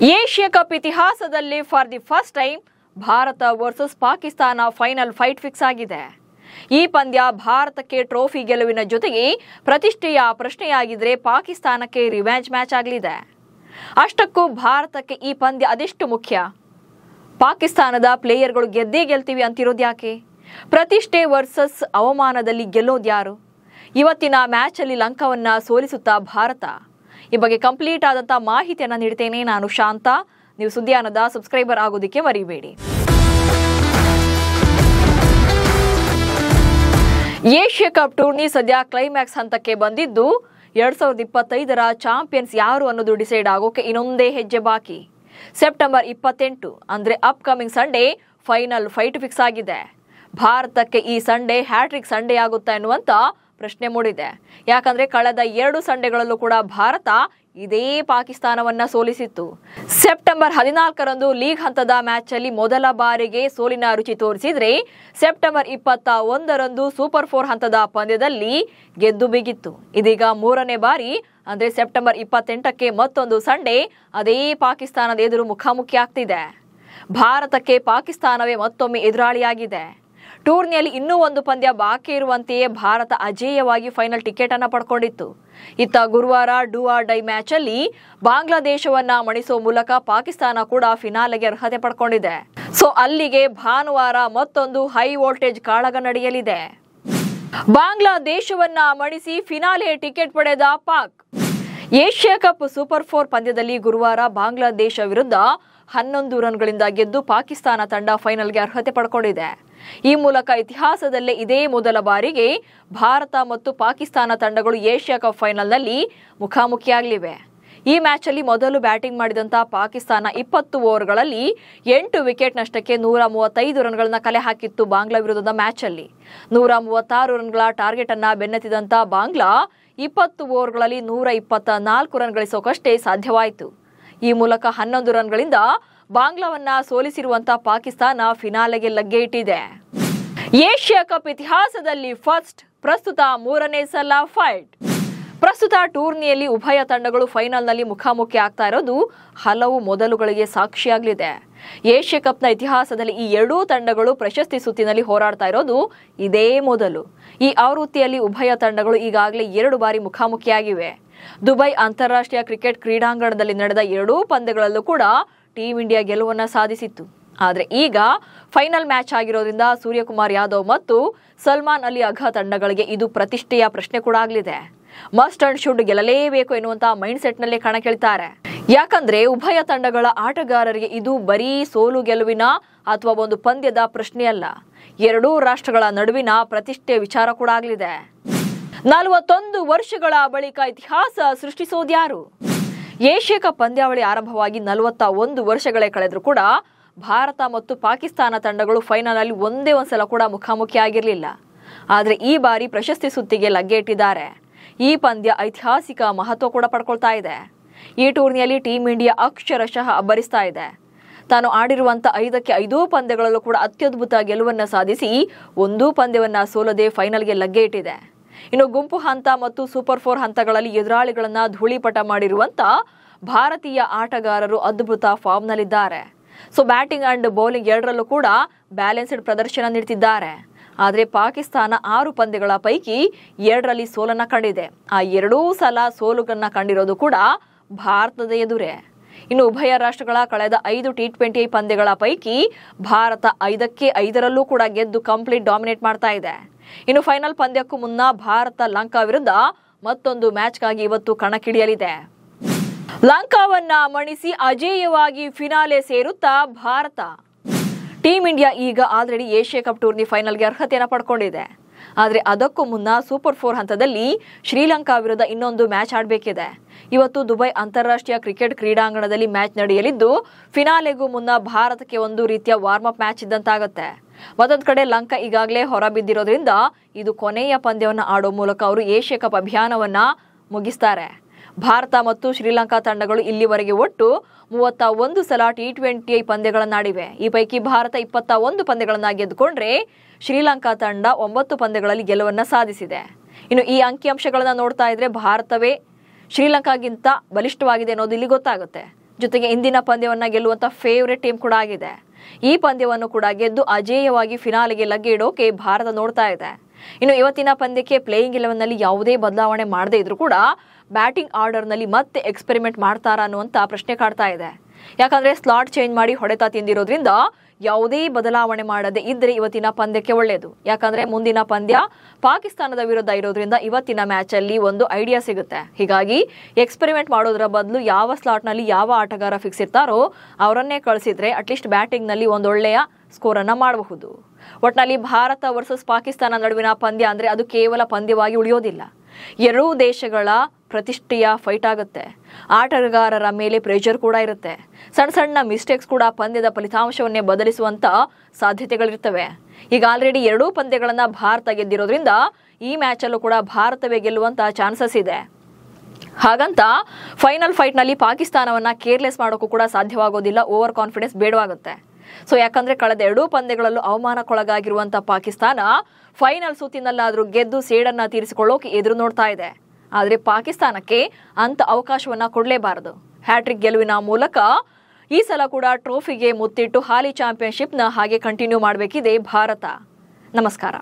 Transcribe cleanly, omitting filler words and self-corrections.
Asia cup ಇತಿಹಾಸದಲ್ಲಿ for the first time Bharat versus Pakistan final fight fix ಆಗಿದೆ. ಈ ಪಂದ್ಯ ಭಾರತಕ್ಕೆ ಟ್ರೋಫಿ ಗೆಲುವಿನ ಜೊತೆಗೆ ಪ್ರತಿಷ್ಠೆಯ ಪ್ರಶ್ನೆಯಾಗಿದ್ರೆ ಪಾಕಿಸ್ತಾನಕ್ಕೆ ರಿವ್ಯಾಂಜ್ ಮ್ಯಾಚ್ ಆಗಲಿದೆ. ಅಷ್ಟಕ್ಕೂ ಭಾರತಕ್ಕೆ ಈ ಪಂದ್ಯ ಅದೆಷ್ಟು ಮುಖ್ಯ? ಪಾಕಿಸ್ತಾನದ ಪ್ಲೇಯರ್ಗಳು ಗೆದ್ದೇ ಗೆಲ್ತೀವಿ ಅಂತಿರೋದು ಯಾಕೆ? ಪ್ರತಿಷ್ಠೆ ವರ್ಸಸ್ ಅವಮಾನದಲ್ಲಿ ಗೆಲ್ಲೋದ್ಯಾರು? ಇವತ್ತಿನ ಮ್ಯಾಚಲ್ಲಿ ಲಂಕಾವನ್ನ ಸೋಲಿಸುತ್ತಾ ಭಾರತ? ಈ ಬಗ್ಗೆ ಕಂಪ್ಲೀಟ್ ಆದಂಥ ಮಾಹಿತಿಯನ್ನು ನೀಡ್ತೇನೆ. ನಾನು ಶಾಂತ. ನೀವು ಸುದ್ದಿಯಾನದ ಸಬ್ಸ್ಕ್ರೈಬರ್ ಆಗೋದಕ್ಕೆ ಮರಿಬೇಡಿ. ಏಷ್ಯಾ ಕಪ್ ಟೂರ್ನಿ ಸದ್ಯ ಕ್ಲೈಮ್ಯಾಕ್ಸ್ ಹಂತಕ್ಕೆ ಬಂದಿದ್ದು 2025ರ ಚಾಂಪಿಯನ್ಸ್ ಯಾರು ಅನ್ನೋದು ಡಿಸೈಡ್ ಆಗೋಕೆ ಇನ್ನೊಂದೇ ಹೆಜ್ಜೆ ಬಾಕಿ. ಸೆಪ್ಟೆಂಬರ್ 28 ಅಂದ್ರೆ upcoming Sunday final fight fix ಆಗಿದೆ. ಭಾರತಕ್ಕೆ ಈ ಸಂಡೇ ಹ್ಯಾಟ್ರಿಕ್ ಸಂಡೇ ಆಗುತ್ತಾ ಎನ್ನುವಂತ ಪ್ರಶ್ನೆ ಮೂಡಿದೆ. ಯಾಕಂದ್ರೆ ಕಳೆದ 2 ಸಂಡೆಗಳಲ್ಲೂ ಕೂಡ ಭಾರತ ಇದೇ ಪಾಕಿಸ್ತಾನವನ್ನ ಸೋಲಿಸಿತ್ತು. ಸೆಪ್ಟೆಂಬರ್ 14ರಂದು ಲೀಗ್ ಹಂತದ ಮ್ಯಾಚ್ ಅಲ್ಲಿ ಮೊದಲ ಬಾರಿಗೆ ಸೋಲಿನ ರುಚಿ ತೋರಿಸಿದ್ರೆ, ಸೆಪ್ಟೆಂಬರ್ 21ರಂದು ಸೂಪರ್ 4 ಹಂತದ ಪಂದ್ಯದಲ್ಲಿ ಗೆದ್ದು ಬಿಗಿತ್ತು. ಇದೀಗ 3ನೇ ಬಾರಿ ಅಂದ್ರೆ ಸೆಪ್ಟೆಂಬರ್ 28ಕ್ಕೆ ಮತ್ತೊಂದು ಸಂಡೇ ಅದೇ ಪಾಕಿಸ್ತಾನದ ಎದುರು ಮುಖಾಮುಖಿ ಆಗ್ತಿದೆ. ಭಾರತಕ್ಕೆ ಪಾಕಿಸ್ತಾನವೇ ಮತ್ತೊಮ್ಮೆ ಎದುರಾಳಿಯಾಗಿದೆ. ಟೂರ್ನಿಯಲ್ಲಿ ಇನ್ನೂ ಒಂದು ಪಂದ್ಯ ಬಾಕಿ ಇರುವಂತೆಯೇ ಭಾರತ ಅಜೇಯವಾಗಿ ಫೈನಲ್ ಟಿಕೆಟ್ ಅನ್ನು ಪಡ್ಕೊಂಡಿತ್ತು. ಇತ್ತ ಗುರುವಾರ ಡೂ ಆರ್ ಡೈ ಮ್ಯಾಚ್ ಅಲ್ಲಿ ಬಾಂಗ್ಲಾದೇಶವನ್ನ ಮಣಿಸುವ ಮೂಲಕ ಪಾಕಿಸ್ತಾನ ಕೂಡ ಫಿನಾಲೆಗೆ ಅರ್ಹತೆ ಪಡ್ಕೊಂಡಿದೆ. ಸೊ ಅಲ್ಲಿಗೆ ಭಾನುವಾರ ಮತ್ತೊಂದು ಹೈ ವೋಲ್ಟೇಜ್ ಕಾಳಗ ನಡೆಯಲಿದೆ. ಬಾಂಗ್ಲಾದೇಶವನ್ನ ಮಣಿಸಿ ಫಿನಾಲೆ ಟಿಕೆಟ್ ಪಡೆದ ಪಾಕ್. ಏಷ್ಯಾ ಕಪ್ ಸೂಪರ್ 4 ಪಂದ್ಯದಲ್ಲಿ ಗುರುವಾರ ಬಾಂಗ್ಲಾದೇಶ ವಿರುದ್ಧ 11 ರನ್ಗಳಿಂದ ಗೆದ್ದು ಪಾಕಿಸ್ತಾನ ತಂಡ ಫೈನಲ್ಗೆ ಅರ್ಹತೆ ಪಡ್ಕೊಂಡಿದೆ. ಈ ಮೂಲಕ ಇತಿಹಾಸದಲ್ಲೇ ಇದೇ ಮೊದಲ ಬಾರಿಗೆ ಭಾರತ ಮತ್ತು ಪಾಕಿಸ್ತಾನ ತಂಡಗಳು ಏಷ್ಯಾ ಕಪ್ ಫೈನಲ್ನಲ್ಲಿ ಮುಖಾಮುಖಿಯಾಗಲಿವೆ. ಈ ಮ್ಯಾಚ್ ಅಲ್ಲಿ ಮೊದಲು ಬ್ಯಾಟಿಂಗ್ ಮಾಡಿದಂತ ಪಾಕಿಸ್ತಾನ 20 ಓವರ್ಗಳಲ್ಲಿ 8 ವಿಕೆಟ್ ನಷ್ಟಕ್ಕೆ 135 ರನ್ಗಳನ್ನ ಕಲೆ ಹಾಕಿತ್ತು. ಬಾಂಗ್ಲಾ ವಿರುದ್ಧದ ಮ್ಯಾಚ್ ಅಲ್ಲಿ 136 ರನ್ಗಳ ಟಾರ್ಗೆಟ್ ಅನ್ನ ಬೆನ್ನತ್ತಿದಂತ ಬಾಂಗ್ಲಾ 20 ಓವರ್ಗಳಲ್ಲಿ 124 ರನ್ ಗಳಿಸೋಕಷ್ಟೇ ಸಾಧ್ಯವಾಯಿತು. ಈ ಮೂಲಕ 11 ರನ್ಗಳಿಂದ ಬಾಂಗ್ಲಾವನ್ನ ಸೋಲಿಸಿರುವಂತಹ ಪಾಕಿಸ್ತಾನ ಫಿನಾಲೆಗೆ ಲಗ್ಗೆ ಇಟ್ಟಿದೆ. ಏಷ್ಯಾ ಕಪ್ ಇತಿಹಾಸದಲ್ಲಿ ಫಸ್ಟ್, ಪ್ರಸ್ತುತ 3ನೇ ಸಲ ಫೈಟ್. ಪ್ರಸ್ತುತ ಟೂರ್ನಿಯಲ್ಲಿ ಉಭಯ ತಂಡಗಳು ಫೈನಲ್ನಲ್ಲಿ ಮುಖಾಮುಖಿ ಆಗ್ತಾ ಇರೋದು ಹಲವು ಮೊದಲುಗಳಿಗೆ ಸಾಕ್ಷಿಯಾಗಲಿದೆ. ಏಷ್ಯಾ ಕಪ್ನ ಇತಿಹಾಸದಲ್ಲಿ ಈ ಎರಡೂ ತಂಡಗಳು ಪ್ರಶಸ್ತಿ ಸುತ್ತಿನಲ್ಲಿ ಹೋರಾಡ್ತಾ ಇರೋದು ಇದೇ ಮೊದಲು. ಈ ಆವೃತ್ತಿಯಲ್ಲಿ ಉಭಯ ತಂಡಗಳು ಈಗಾಗಲೇ 2 ಬಾರಿ ಮುಖಾಮುಖಿಯಾಗಿವೆ. ದುಬೈ ಅಂತಾರಾಷ್ಟ್ರೀಯ ಕ್ರಿಕೆಟ್ ಕ್ರೀಡಾಂಗಣದಲ್ಲಿ ನಡೆದ 2 ಪಂದ್ಯಗಳಲ್ಲೂ ಕೂಡ ಟೀಂ ಇಂಡಿಯಾ ಗೆಲುವನ್ನ ಸಾಧಿಸಿತ್ತು. ಆದ್ರೆ ಈಗ ಫೈನಲ್ ಮ್ಯಾಚ್ ಆಗಿರೋದ್ರಿಂದ ಸೂರ್ಯಕುಮಾರ್ ಯಾದವ್ ಮತ್ತು ಸಲ್ಮಾನ್ ಅಲಿ ಅಘಾ ತಂಡಗಳಿಗೆ ಇದು ಪ್ರತಿಷ್ಠೆಯ ಪ್ರಶ್ನೆ ಕೂಡ ಆಗಲಿದೆ. ಮಸ್ಟ್ ಅಂಡ್ ಶುಡ್ ಗೆಲ್ಲಲೇಬೇಕು ಎನ್ನುವಂತಹ ಮೈಂಡ್ ಸೆಟ್ ನಲ್ಲೇ ಕಣಕ್ಕಿಳಿತಾರೆ. ಯಾಕಂದ್ರೆ ಉಭಯ ತಂಡಗಳ ಆಟಗಾರರಿಗೆ ಇದು ಬರೀ ಸೋಲು ಗೆಲುವಿನ ಅಥವಾ ಒಂದು ಪಂದ್ಯದ ಪ್ರಶ್ನೆಯಲ್ಲ, 2 ರಾಷ್ಟ್ರಗಳ ನಡುವಿನ ಪ್ರತಿಷ್ಠೆ ವಿಚಾರ ಕೂಡ ಆಗಲಿದೆ. 41 ವರ್ಷಗಳ ಬಳಿಕ ಇತಿಹಾಸ ಸೃಷ್ಟಿಸೋದ್ಯಾರು? ಏಷ್ಯಾ ಕಪ್ ಪಂದ್ಯಾವಳಿ ಆರಂಭವಾಗಿ 41 ವರ್ಷಗಳೇ ಕಳೆದರೂ ಕೂಡ ಭಾರತ ಮತ್ತು ಪಾಕಿಸ್ತಾನ ತಂಡಗಳು ಫೈನಲ್ ಅಲ್ಲಿ ಒಂದೇ ಒಂದ್ಸಲ ಕೂಡ ಮುಖಾಮುಖಿ ಆಗಿರಲಿಲ್ಲ. ಆದ್ರೆ ಈ ಬಾರಿ ಪ್ರಶಸ್ತಿ ಸುತ್ತಿಗೆ ಲಗ್ಗೆ ಇಟ್ಟಿದ್ದಾರೆ. ಈ ಪಂದ್ಯ ಐತಿಹಾಸಿಕ ಮಹತ್ವ ಕೂಡ ಪಡ್ಕೊಳ್ತಾ ಇದೆ. ಈ ಟೂರ್ನಿಯಲ್ಲಿ ಟೀಂ ಇಂಡಿಯಾ ಅಕ್ಷರಶಃ ಅಬ್ಬರಿಸ್ತಾ ಇದೆ. ತಾನು ಆಡಿರುವಂತ 5ಕ್ಕೆ 5 ಪಂದ್ಯಗಳಲ್ಲೂ ಕೂಡ ಅತ್ಯದ್ಭುತ ಗೆಲುವನ್ನ ಸಾಧಿಸಿ ಒಂದೂ ಪಂದ್ಯವನ್ನ ಸೋಲದೆ ಫೈನಲ್ಗೆ ಲಗ್ಗೆ ಇಟ್ಟಿದೆ. ಇನ್ನು ಗುಂಪು ಹಂತ ಮತ್ತು ಸೂಪರ್ 4 ಹಂತಗಳಲ್ಲಿ ಎದುರಾಳಿಗಳನ್ನ ಧೂಳಿಪಟ ಮಾಡಿರುವಂತ ಭಾರತೀಯ ಆಟಗಾರರು ಅದ್ಭುತ ಫಾರ್ಮ್ ನಲ್ಲಿದ್ದಾರೆ. ಸೊ ಬ್ಯಾಟಿಂಗ್ ಅಂಡ್ ಬೌಲಿಂಗ್ ಎರಡರಲ್ಲೂ ಕೂಡ ಬ್ಯಾಲೆನ್ಸ್ಡ್ ಪ್ರದರ್ಶನ ನೀಡುತ್ತಿದ್ದಾರೆ. ಆದರೆ ಪಾಕಿಸ್ತಾನ 6 ಪಂದ್ಯಗಳ ಪೈಕಿ 2ರಲ್ಲಿ ಸೋಲನ್ನ ಕಂಡಿದೆ. ಆ 2 ಸಲ ಸೋಲುಗಳನ್ನ ಕಂಡಿರೋದು ಕೂಡ ಭಾರತದ ಎದುರೇ. ಇನ್ನು ಉಭಯ ರಾಷ್ಟ್ರಗಳ ಕಳೆದ 5 T20 ಪಂದ್ಯಗಳ ಪೈಕಿ ಭಾರತ 5ಕ್ಕೆ 5ರಲ್ಲೂ ಕೂಡ ಗೆದ್ದು ಕಂಪ್ಲೀಟ್ ಡಾಮಿನೇಟ್ ಮಾಡ್ತಾ ಇದೆ. ಇನ್ನು ಫೈನಲ್ ಪಂದ್ಯಕ್ಕೂ ಮುನ್ನ ಭಾರತ ಲಂಕಾ ವಿರುದ್ಧ ಮತ್ತೊಂದು ಮ್ಯಾಚ್ಗಾಗಿ ಇವತ್ತು ಕಣಕ್ಕಿಳಿಯಲಿದೆ. ಲಂಕಾವನ್ನ ಮಣಿಸಿ ಅಜೇಯವಾಗಿ ಫಿನಾಲೆ ಸೇರುತ್ತಾ ಭಾರತ. ಟೀಂ ಇಂಡಿಯಾ ಈಗ ಆಲ್ರೆಡಿ ಏಷ್ಯಾ ಕಪ್ ಟೂರ್ನಿ ಫೈನಲ್ಗೆ ಅರ್ಹತೆಯನ್ನು ಪಡ್ಕೊಂಡಿದೆ. ಆದರೆ ಅದಕ್ಕೂ ಮುನ್ನ ಸೂಪರ್ 4 ಹಂತದಲ್ಲಿ ಶ್ರೀಲಂಕಾ ವಿರುದ್ಧ ಇನ್ನೊಂದು ಮ್ಯಾಚ್ ಆಡಬೇಕಿದೆ. ಇವತ್ತು ದುಬೈ ಅಂತಾರಾಷ್ಟ್ರೀಯ ಕ್ರಿಕೆಟ್ ಕ್ರೀಡಾಂಗಣದಲ್ಲಿ ಮ್ಯಾಚ್ ನಡೆಯಲಿದ್ದು, ಫಿನಾಲೆಗೂ ಮುನ್ನ ಭಾರತಕ್ಕೆ ಒಂದು ರೀತಿಯ ವಾರ್ಮ್ ಅಪ್ ಮ್ಯಾಚ್ ಇದ್ದಂತಾಗುತ್ತೆ. ಮತ್ತೊಂದು ಕಡೆ ಲಂಕಾ ಈಗಾಗಲೇ ಹೊರಬಿದ್ದಿರೋದ್ರಿಂದ ಇದು ಕೊನೆಯ ಪಂದ್ಯವನ್ನು ಆಡೋ ಮೂಲಕ ಅವರು ಏಷ್ಯಾ ಕಪ್ ಅಭಿಯಾನವನ್ನ ಮುಗಿಸ್ತಾರೆ. ಭಾರತ ಮತ್ತು ಶ್ರೀಲಂಕಾ ತಂಡಗಳು ಇಲ್ಲಿವರೆಗೆ ಒಟ್ಟು 31 ಸಲ T20 ಪಂದ್ಯಗಳನ್ನಾಡಿವೆ. ಈ ಪೈಕಿ ಭಾರತ 21 ಪಂದ್ಯಗಳನ್ನ ಗೆದ್ದುಕೊಂಡ್ರೆ ಶ್ರೀಲಂಕಾ ತಂಡ 9 ಪಂದ್ಯಗಳಲ್ಲಿ ಗೆಲುವನ್ನ ಸಾಧಿಸಿದೆ. ಇನ್ನು ಈ ಅಂಕಿಅಂಶಗಳನ್ನ ನೋಡ್ತಾ ಇದ್ರೆ ಭಾರತವೇ ಶ್ರೀಲಂಕಾಗಿಂತ ಬಲಿಷ್ಠವಾಗಿದೆ ಅನ್ನೋದು ಇಲ್ಲಿ ಗೊತ್ತಾಗುತ್ತೆ. ಜೊತೆಗೆ ಇಂದಿನ ಪಂದ್ಯವನ್ನ ಗೆಲ್ಲುವಂತ ಫೇವರೇಟ್ ಟೀಮ್ ಕೂಡ ಆಗಿದೆ. ಈ ಪಂದ್ಯವನ್ನು ಕೂಡ ಗೆದ್ದು ಅಜೇಯವಾಗಿ ಫಿನಾಲಿಗೆ ಲಗ್ಗೆ ಇಡೋಕೆ ಭಾರತ ನೋಡ್ತಾ ಇದೆ. ಇನ್ನು ಇವತ್ತಿನ ಪಂದ್ಯಕ್ಕೆ ಪ್ಲೇಯಿಂಗ್ 11 ನಲ್ಲಿ ಯಾವುದೇ ಬದಲಾವಣೆ ಮಾಡದೇ ಇದ್ರೂ ಕೂಡ ಬ್ಯಾಟಿಂಗ್ ಆರ್ಡರ್ ನಲ್ಲಿ ಮತ್ತೆ ಎಕ್ಸ್ಪೆರಿಮೆಂಟ್ ಮಾಡ್ತಾರಾ ಅನ್ನುವಂತ ಪ್ರಶ್ನೆ ಕಾಡ್ತಾ ಇದೆ. ಯಾಕಂದ್ರೆ ಸ್ಲಾಟ್ ಚೇಂಜ್ ಮಾಡಿ ಹೊಡೆತ ತಿಂದಿರೋದ್ರಿಂದ ಯಾವುದೇ ಬದಲಾವಣೆ ಮಾಡದೆ ಇದ್ರೆ ಇವತ್ತಿನ ಪಂದ್ಯಕ್ಕೆ ಒಳ್ಳೆಯದು. ಯಾಕಂದ್ರೆ ಮುಂದಿನ ಪಂದ್ಯ ಪಾಕಿಸ್ತಾನದ ವಿರುದ್ಧ ಇರೋದ್ರಿಂದ ಇವತ್ತಿನ ಮ್ಯಾಚ್ ಅಲ್ಲಿ ಒಂದು ಐಡಿಯಾ ಸಿಗುತ್ತೆ. ಹೀಗಾಗಿ ಎಕ್ಸ್ಪೆರಿಮೆಂಟ್ ಮಾಡೋದ್ರ ಬದಲು ಯಾವ ಸ್ಲಾಟ್ ನಲ್ಲಿ ಯಾವ ಆಟಗಾರ ಫಿಕ್ಸ್ ಇರ್ತಾರೋ ಅವರನ್ನೇ ಕಳಿಸಿದ್ರೆ ಅಟ್ಲೀಸ್ಟ್ ಬ್ಯಾಟಿಂಗ್ ನಲ್ಲಿ ಒಂದೊಳ್ಳೆಯ ಸ್ಕೋರ್ ಅನ್ನ ಮಾಡಬಹುದು. ಒಟ್ನಲ್ಲಿ ಭಾರತ ವರ್ಸಸ್ ಪಾಕಿಸ್ತಾನ ನಡುವಿನ ಪಂದ್ಯ ಅಂದ್ರೆ ಅದು ಕೇವಲ ಪಂದ್ಯವಾಗಿ ಉಳಿಯೋದಿಲ್ಲ. ಎರಡೂ ದೇಶಗಳ ಪ್ರತಿಷ್ಠೆಯ ಫೈಟ್ ಆಗುತ್ತೆ. ಆಟಗಾರರ ಮೇಲೆ ಪ್ರೆಷರ್ ಕೂಡ ಇರುತ್ತೆ. ಸಣ್ಣ ಸಣ್ಣ ಮಿಸ್ಟೇಕ್ಸ್ ಕೂಡ ಪಂದ್ಯದ ಫಲಿತಾಂಶವನ್ನೇ ಬದಲಿಸುವಂತ ಸಾಧ್ಯತೆಗಳಿರ್ತವೆ. ಈಗ ಆಲ್ರೆಡಿ ಎರಡೂ ಪಂದ್ಯಗಳನ್ನ ಭಾರತ ಗೆದ್ದಿರೋದ್ರಿಂದ ಈ ಮ್ಯಾಚ್ ಅಲ್ಲೂ ಕೂಡ ಭಾರತವೇ ಗೆಲ್ಲುವಂತ ಚಾನ್ಸಸ್ ಇದೆ. ಹಾಗಂತ ಫೈನಲ್ ಫೈಟ್ ನಲ್ಲಿ ಪಾಕಿಸ್ತಾನವನ್ನ ಕೇರ್ಲೆಸ್ ಮಾಡೋಕ್ಕೂ ಕೂಡ ಸಾಧ್ಯವಾಗೋದಿಲ್ಲ. ಓವರ್ ಕಾನ್ಫಿಡೆನ್ಸ್ ಬೇಡವಾಗುತ್ತೆ. ಸೊ ಯಾಕಂದ್ರೆ ಕಳೆದ ಎರಡೂ ಪಂದ್ಯಗಳಲ್ಲೂ ಅವಮಾನಕ್ಕೊಳಗಾಗಿರುವಂತ ಪಾಕಿಸ್ತಾನ ಫೈನಲ್ ಸುತ್ತಿನಲ್ಲಾದ್ರೂ ಗೆದ್ದು ಸೇಡನ್ನ ತೀರಿಸಿಕೊಳ್ಳೋಕೆ ಎದುರು ನೋಡ್ತಾ ಇದೆ. ಆದ್ರೆ ಪಾಕಿಸ್ತಾನಕ್ಕೆ ಅಂತ ಅವಕಾಶವನ್ನ ಕೊಡಲೇಬಾರದು. ಹ್ಯಾಟ್ರಿಕ್ ಗೆಲುವಿನ ಮೂಲಕ ಈ ಸಲ ಕೂಡ ಟ್ರೋಫಿಗೆ ಮುತ್ತಿಟ್ಟು ಹಾಲಿ ಚಾಂಪಿಯನ್ಶಿಪ್ನ ಹಾಗೆ ಕಂಟಿನ್ಯೂ ಮಾಡಬೇಕಿದೆ ಭಾರತ. ನಮಸ್ಕಾರ.